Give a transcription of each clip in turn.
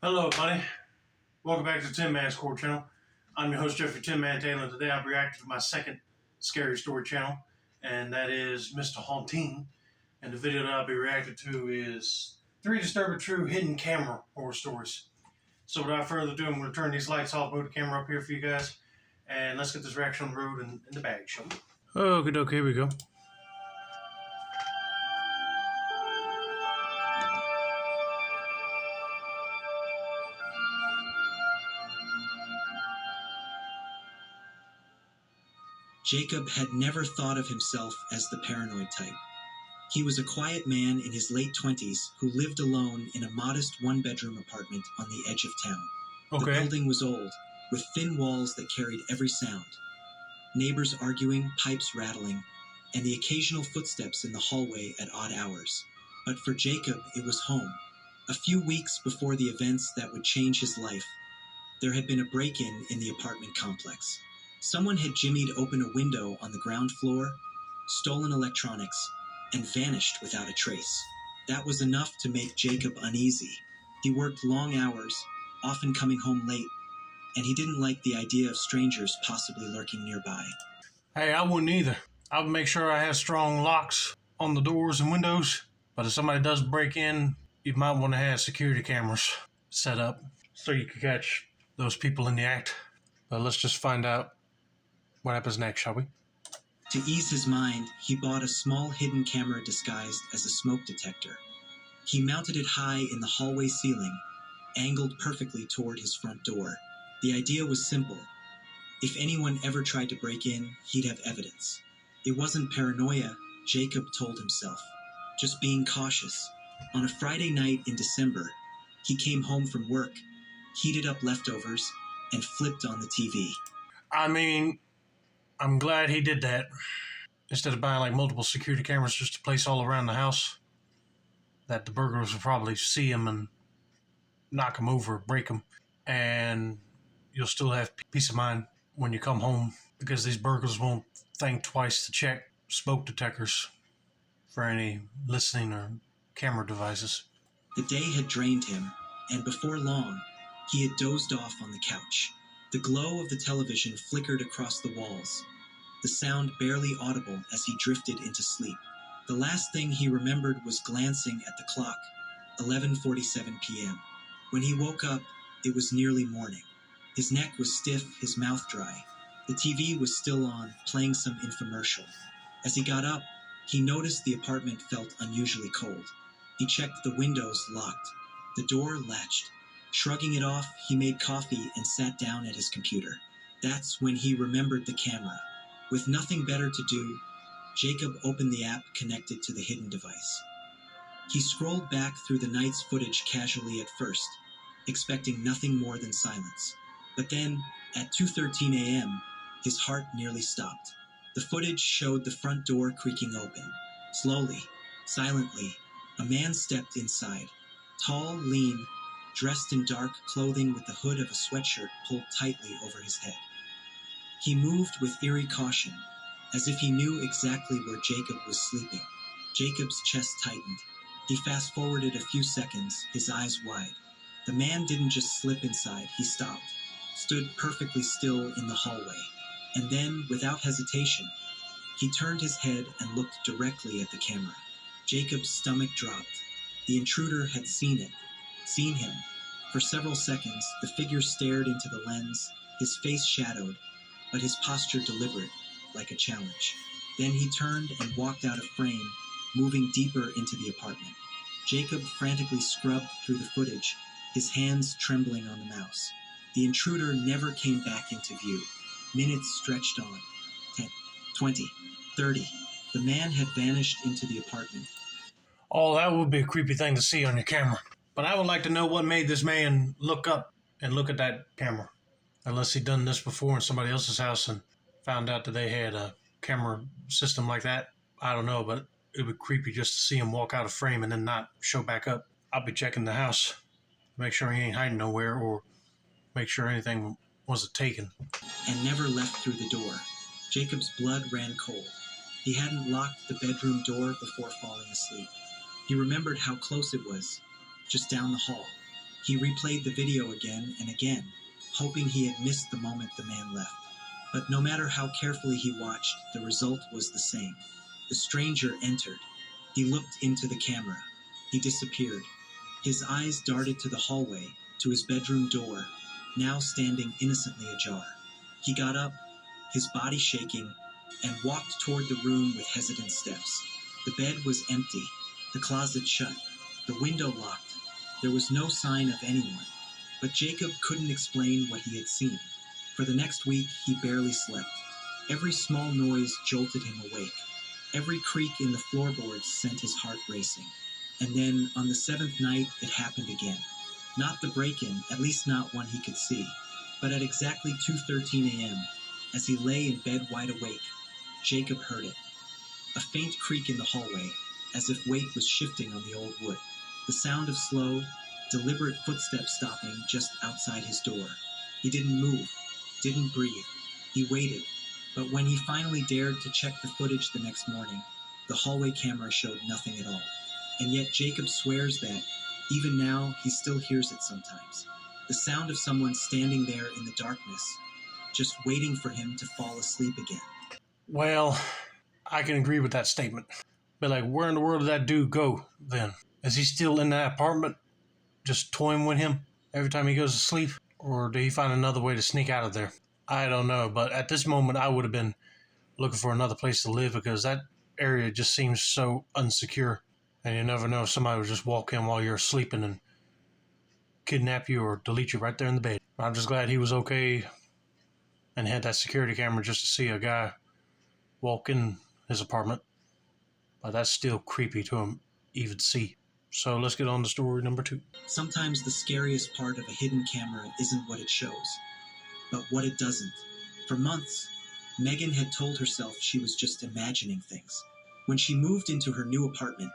Hello, buddy. Welcome back to the Tin Man's Core channel. I'm your host, Jeffrey Tin Man Taylor, and today I'll be reacting to my second scary story channel, and that is Mr. Haunting. And the video that I'll be reacting to is 3 Disturbing True Hidden Camera Horror Stories. So without further ado, I'm going to turn these lights off, move the camera up here for you guys, and let's get this reaction on the road and in the bag, shall we? Okay, here we go. Jacob had never thought of himself as the paranoid type. He was a quiet man in his late 20s who lived alone in a modest one-bedroom apartment on the edge of town. The building was old, with thin walls that carried every sound. Neighbors arguing, pipes rattling, and the occasional footsteps in the hallway at odd hours. But for Jacob, it was home. A few weeks before the events that would change his life, there had been a break-in in the apartment complex. Someone had jimmied open a window on the ground floor, stolen electronics, and vanished without a trace. That was enough to make Jacob uneasy. He worked long hours, often coming home late, and he didn't like the idea of strangers possibly lurking nearby. Hey, I wouldn't either. I would make sure I have strong locks on the doors and windows, but if somebody does break in, you might want to have security cameras set up so you can catch those people in the act. But let's just find out what happens next, shall we? To ease his mind, he bought a small hidden camera disguised as a smoke detector. He mounted it high in the hallway ceiling, angled perfectly toward his front door. The idea was simple. If anyone ever tried to break in, he'd have evidence. It wasn't paranoia, Jacob told himself, just being cautious. On a Friday night in December, he came home from work, heated up leftovers, and flipped on the TV. I mean, I'm glad he did that. Instead of buying like multiple security cameras just to place all around the house, that the burglars will probably see him and knock him over, break him, and you'll still have peace of mind when you come home because these burglars won't think twice to check smoke detectors for any listening or camera devices. The day had drained him, and before long, he had dozed off on the couch. The glow of the television flickered across the walls, the sound barely audible as he drifted into sleep. The last thing he remembered was glancing at the clock, 11:47 p.m. When he woke up, it was nearly morning. His neck was stiff, his mouth dry. The TV was still on, playing some infomercial. As he got up, he noticed the apartment felt unusually cold. He checked the windows locked. The door latched. Shrugging it off, he made coffee and sat down at his computer. That's when he remembered the camera. With nothing better to do, Jacob opened the app connected to the hidden device. He scrolled back through the night's footage casually at first, expecting nothing more than silence. But then, at 2:13 a.m., his heart nearly stopped. The footage showed the front door creaking open. Slowly, silently, a man stepped inside. Tall, lean, dressed in dark clothing with the hood of a sweatshirt pulled tightly over his head. He moved with eerie caution, as if he knew exactly where Jacob was sleeping. Jacob's chest tightened. He fast-forwarded a few seconds, his eyes wide. The man didn't just slip inside, he stopped, stood perfectly still in the hallway. And then, without hesitation, he turned his head and looked directly at the camera. Jacob's stomach dropped. The intruder had seen him. For several seconds, the figure stared into the lens, his face shadowed, but his posture deliberate, like a challenge. Then he turned and walked out of frame, moving deeper into the apartment. Jacob frantically scrubbed through the footage, his hands trembling on the mouse. The intruder never came back into view. Minutes stretched on. 10, 20, 30. The man had vanished into the apartment. Oh, that would be a creepy thing to see on your camera. But I would like to know what made this man look up and look at that camera. Unless he'd done this before in somebody else's house and found out that they had a camera system like that. I don't know, but it would be creepy just to see him walk out of frame and then not show back up. I'll be checking the house, make sure he ain't hiding nowhere or make sure anything wasn't taken. And never left through the door. Jacob's blood ran cold. He hadn't locked the bedroom door before falling asleep. He remembered how close it was, just down the hall. He replayed the video again and again, hoping he had missed the moment the man left. But no matter how carefully he watched, the result was the same. The stranger entered. He looked into the camera. He disappeared. His eyes darted to the hallway, to his bedroom door, now standing innocently ajar. He got up, his body shaking, and walked toward the room with hesitant steps. The bed was empty, the closet shut, the window locked. There was no sign of anyone. But Jacob couldn't explain what he had seen. For the next week, he barely slept. Every small noise jolted him awake. Every creak in the floorboards sent his heart racing. And then, on the seventh night, it happened again. Not the break-in, at least not one he could see, but at exactly 2:13 a.m., as he lay in bed wide awake, Jacob heard it. A faint creak in the hallway, as if weight was shifting on the old wood. The sound of slow, deliberate footsteps stopping just outside his door. He didn't move, didn't breathe. He waited, but when he finally dared to check the footage the next morning, the hallway camera showed nothing at all. And yet Jacob swears that, even now, he still hears it sometimes. The sound of someone standing there in the darkness, just waiting for him to fall asleep again. Well, I can agree with that statement. But like, where in the world did that dude go then? Is he still in that apartment, just toying with him every time he goes to sleep? Or did he find another way to sneak out of there? I don't know, but at this moment I would have been looking for another place to live because that area just seems so unsecure. And you never know if somebody would just walk in while you're sleeping and kidnap you or delete you right there in the bed. I'm just glad he was okay and had that security camera just to see a guy walk in his apartment. But that's still creepy to him even see. So let's get on to story number 2. Sometimes the scariest part of a hidden camera isn't what it shows, but what it doesn't. For months, Megan had told herself she was just imagining things. When she moved into her new apartment,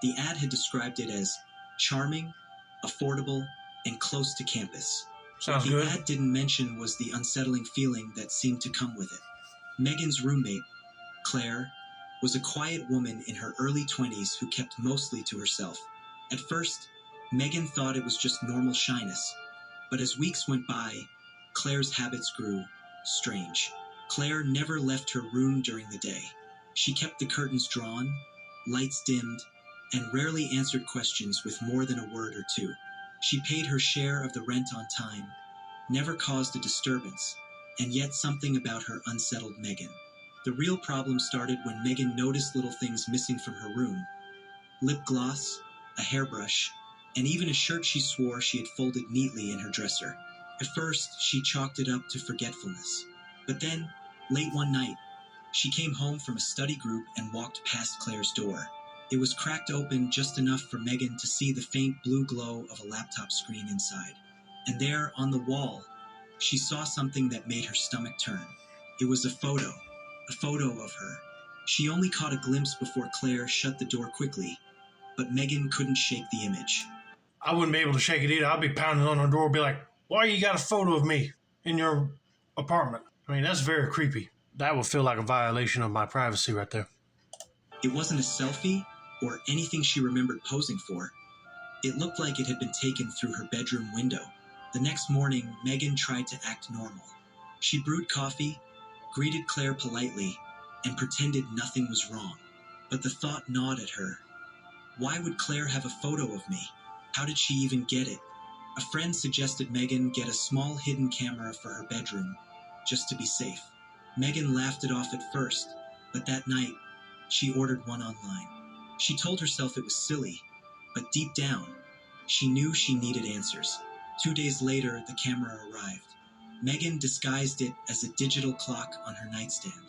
the ad had described it as charming, affordable, and close to campus. Sounds What the good. ad didn't mention was the unsettling feeling that seemed to come with it. Megan's roommate, Claire, was a quiet woman in her early 20s who kept mostly to herself. At first, Megan thought it was just normal shyness, but as weeks went by, Claire's habits grew strange. Claire never left her room during the day. She kept the curtains drawn, lights dimmed, and rarely answered questions with more than a word or two. She paid her share of the rent on time, never caused a disturbance, and yet something about her unsettled Megan. The real problem started when Megan noticed little things missing from her room: lip gloss, a hairbrush, and even a shirt she swore she had folded neatly in her dresser. At first, she chalked it up to forgetfulness. But then, late one night, she came home from a study group and walked past Claire's door. It was cracked open just enough for Megan to see the faint blue glow of a laptop screen inside. And there, on the wall, she saw something that made her stomach turn. It was a photo of her. She only caught a glimpse before Claire shut the door quickly, but Megan couldn't shake the image. I wouldn't be able to shake it either. I'd be pounding on her door, be like, "Why you got a photo of me in your apartment?" I mean, that's very creepy. That would feel like a violation of my privacy right there. It wasn't a selfie or anything she remembered posing for. It looked like it had been taken through her bedroom window. The next morning, Megan tried to act normal. She brewed coffee, greeted Claire politely, and pretended nothing was wrong. But the thought gnawed at her. Why would Claire have a photo of me? How did she even get it? A friend suggested Megan get a small hidden camera for her bedroom, just to be safe. Megan laughed it off at first, but that night, she ordered one online. She told herself it was silly, but deep down, she knew she needed answers. 2 days later, the camera arrived. Megan disguised it as a digital clock on her nightstand.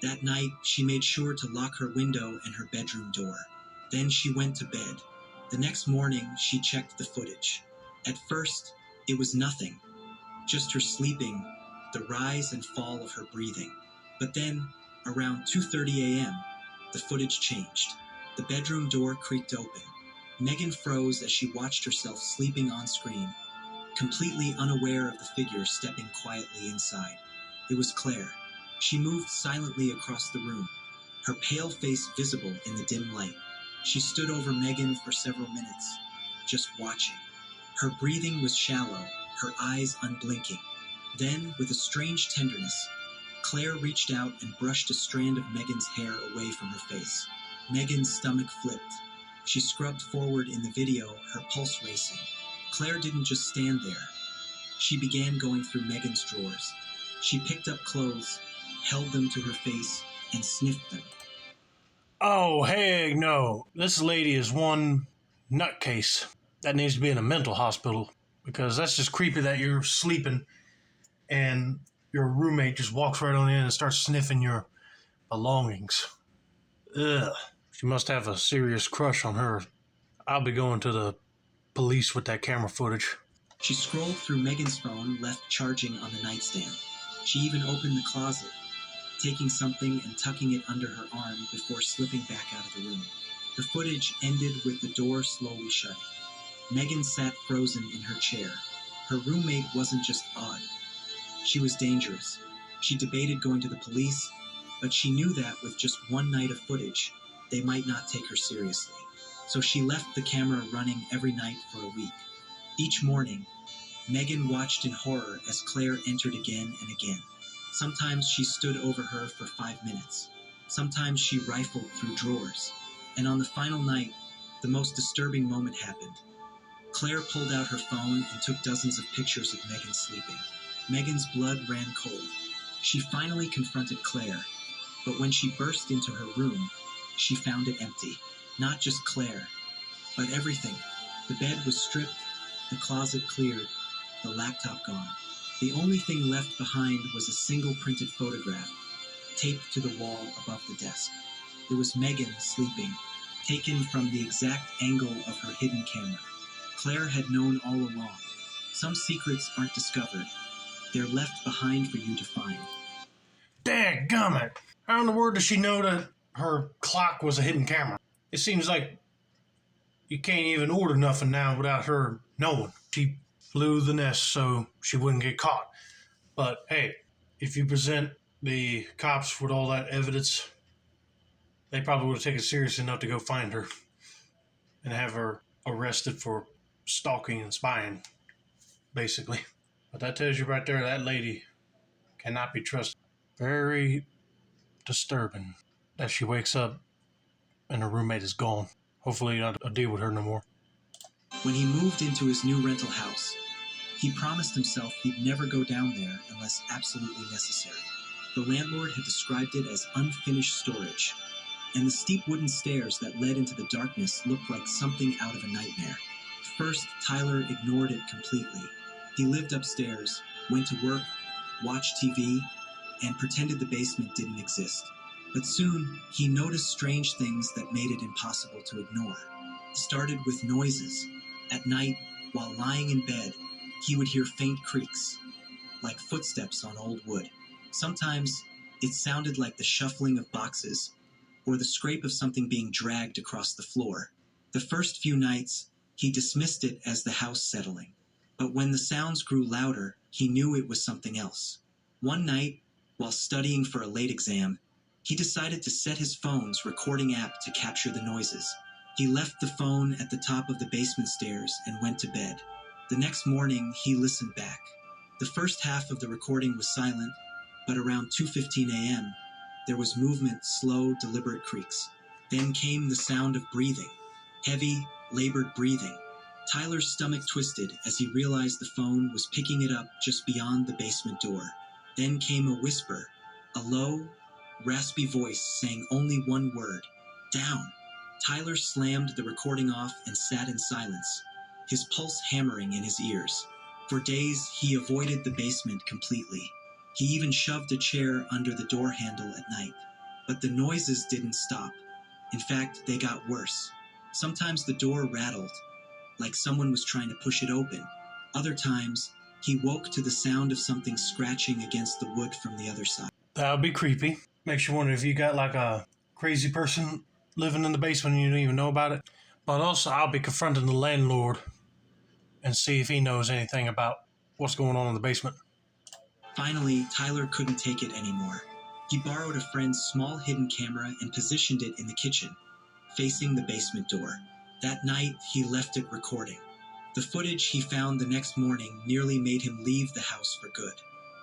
That night, she made sure to lock her window and her bedroom door. Then she went to bed. The next morning, she checked the footage. At first, it was nothing, just her sleeping, the rise and fall of her breathing. But then, around 2:30 a.m., the footage changed. The bedroom door creaked open. Megan froze as she watched herself sleeping on screen, completely unaware of the figure stepping quietly inside. It was Claire. She moved silently across the room, her pale face visible in the dim light. She stood over Megan for several minutes, just watching. Her breathing was shallow, her eyes unblinking. Then, with a strange tenderness, Claire reached out and brushed a strand of Megan's hair away from her face. Megan's stomach flipped. She scrubbed forward in the video, her pulse racing. Claire didn't just stand there. She began going through Megan's drawers. She picked up clothes, held them to her face, and sniffed them. Oh, heck no. This lady is one nutcase that needs to be in a mental hospital, because that's just creepy that you're sleeping and your roommate just walks right on in and starts sniffing your belongings. Ugh. She must have a serious crush on her. I'll be going to the police with that camera footage. She scrolled through Megan's phone, left charging on the nightstand. She even opened the closet, taking something and tucking it under her arm before slipping back out of the room. The footage ended with the door slowly shutting. Megan sat frozen in her chair. Her roommate wasn't just odd. She was dangerous. She debated going to the police, but she knew that with just one night of footage, they might not take her seriously. So she left the camera running every night for a week. Each morning, Megan watched in horror as Claire entered again and again. Sometimes she stood over her for 5 minutes. Sometimes she rifled through drawers. And on the final night, the most disturbing moment happened. Claire pulled out her phone and took dozens of pictures of Megan sleeping. Megan's blood ran cold. She finally confronted Claire, but when she burst into her room, she found it empty. Not just Claire, but everything. The bed was stripped, the closet cleared, the laptop gone. The only thing left behind was a single printed photograph, taped to the wall above the desk. It was Megan sleeping, taken from the exact angle of her hidden camera. Claire had known all along. Some secrets aren't discovered. They're left behind for you to find. Dadgummit! How in the world does she know that her clock was a hidden camera? It seems like you can't even order nothing now without her knowing. She flew the nest so she wouldn't get caught. But hey, if you present the cops with all that evidence, they probably would have taken it serious enough to go find her and have her arrested for stalking and spying, basically. But that tells you right there, that lady cannot be trusted. Very disturbing that she wakes up and her roommate is gone. Hopefully, not a deal with her no more. When he moved into his new rental house, he promised himself he'd never go down there unless absolutely necessary. The landlord had described it as unfinished storage, and the steep wooden stairs that led into the darkness looked like something out of a nightmare. First, Tyler ignored it completely. He lived upstairs, went to work, watched TV, and pretended the basement didn't exist. But soon, he noticed strange things that made it impossible to ignore. It started with noises. At night, while lying in bed, he would hear faint creaks, like footsteps on old wood. Sometimes, it sounded like the shuffling of boxes or the scrape of something being dragged across the floor. The first few nights, he dismissed it as the house settling. But when the sounds grew louder, he knew it was something else. One night, while studying for a late exam, he decided to set his phone's recording app to capture the noises. He left the phone at the top of the basement stairs and went to bed. The next morning, he listened back. The first half of the recording was silent, but around 2:15 a.m., there was movement, slow, deliberate creaks. Then came the sound of breathing, heavy, labored breathing. Tyler's stomach twisted as he realized the phone was picking it up just beyond the basement door. Then came a whisper, a low, raspy voice saying only one word, "Down." Tyler slammed the recording off and sat in silence, his pulse hammering in his ears. For days, he avoided the basement completely. He even shoved a chair under the door handle at night. But the noises didn't stop. In fact, they got worse. Sometimes the door rattled, like someone was trying to push it open. Other times, he woke to the sound of something scratching against the wood from the other side. That would be creepy. Makes you wonder if you got like a crazy person living in the basement and you don't even know about it. But also, I'll be confronting the landlord and see if he knows anything about what's going on in the basement. Finally, Tyler couldn't take it anymore. He borrowed a friend's small hidden camera and positioned it in the kitchen, facing the basement door. That night, he left it recording. The footage he found the next morning nearly made him leave the house for good.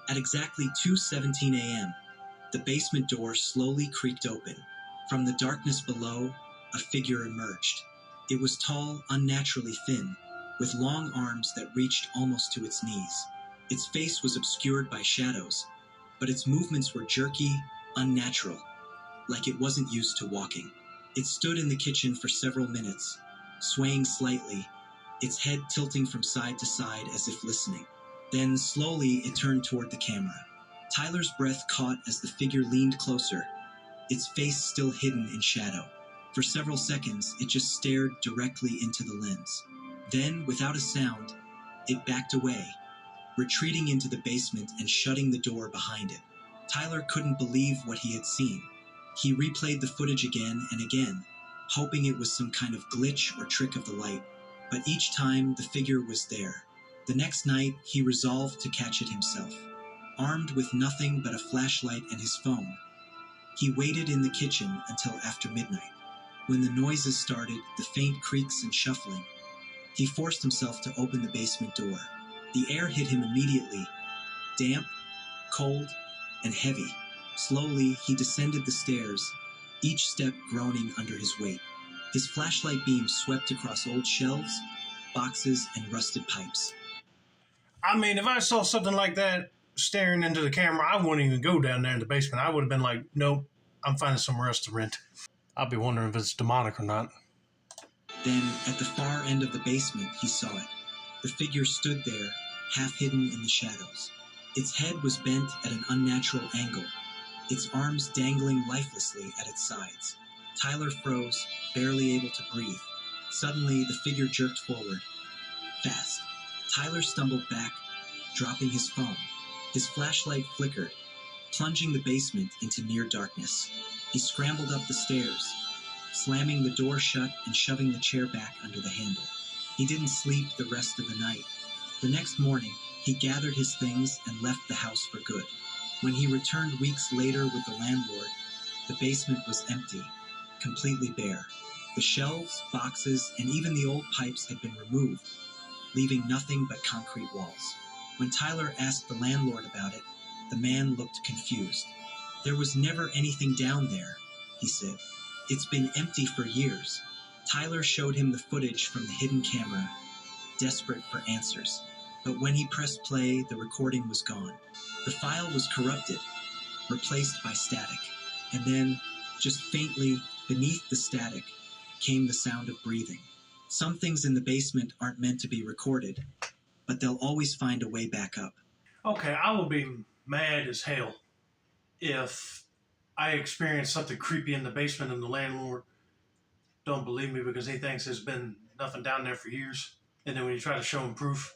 At exactly 2:17 a.m., the basement door slowly creaked open. From the darkness below, a figure emerged. It was tall, unnaturally thin, with long arms that reached almost to its knees. Its face was obscured by shadows, but its movements were jerky, unnatural, like it wasn't used to walking. It stood in the kitchen for several minutes, swaying slightly, its head tilting from side to side as if listening. Then, slowly, it turned toward the camera. Tyler's breath caught as the figure leaned closer, its face still hidden in shadow. For several seconds, it just stared directly into the lens. Then, without a sound, it backed away, retreating into the basement and shutting the door behind it. Tyler couldn't believe what he had seen. He replayed the footage again and again, hoping it was some kind of glitch or trick of the light. But each time, the figure was there. The next night, he resolved to catch it himself. Armed with nothing but a flashlight and his phone, he waited in the kitchen until after midnight. When the noises started, the faint creaks and shuffling, he forced himself to open the basement door. The air hit him immediately, damp, cold, and heavy. Slowly, he descended the stairs, each step groaning under his weight. His flashlight beam swept across old shelves, boxes, and rusted pipes. I mean, if I saw something like that staring into the camera, I wouldn't even go down there in the basement. I would have been like, nope, I'm finding somewhere else to rent. I'd be wondering if it's demonic or not. Then, at the far end of the basement, he saw it. The figure stood there, half hidden in the shadows. Its head was bent at an unnatural angle, its arms dangling lifelessly at its sides. Tyler froze, barely able to breathe. Suddenly, the figure jerked forward. Fast. Tyler stumbled back, dropping his phone. His flashlight flickered, plunging the basement into near darkness. He scrambled up the stairs, slamming the door shut and shoving the chair back under the handle. He didn't sleep the rest of the night. The next morning, he gathered his things and left the house for good. When he returned weeks later with the landlord, the basement was empty, completely bare. The shelves, boxes, and even the old pipes had been removed, leaving nothing but concrete walls. When Tyler asked the landlord about it, the man looked confused. "There was never anything down there," he said. "It's been empty for years." Tyler showed him the footage from the hidden camera, desperate for answers. But when he pressed play, the recording was gone. The file was corrupted, replaced by static. And then, just faintly, beneath the static, came the sound of breathing. Some things in the basement aren't meant to be recorded, but they'll always find a way back up. Okay, I will be mad as hell if I experience something creepy in the basement and the landlord don't believe me because he thinks there's been nothing down there for years. And then when you try to show him proof,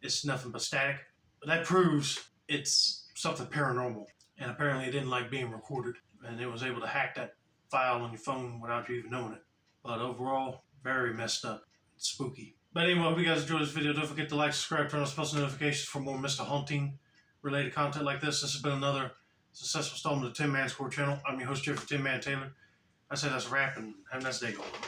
it's nothing but static. But that proves it's something paranormal. And apparently it didn't like being recorded. And it was able to hack that file on your phone without you even knowing it. But overall, very messed up. It's spooky. But anyway, I hope you guys enjoyed this video. Don't forget to like, subscribe, turn on post notifications for more Mr. Haunting related content like this. This has been another successful installment of the Tin Man Score channel. I'm your host, Jeffrey Tin Man Taylor. I said that's a wrap, and have a nice day,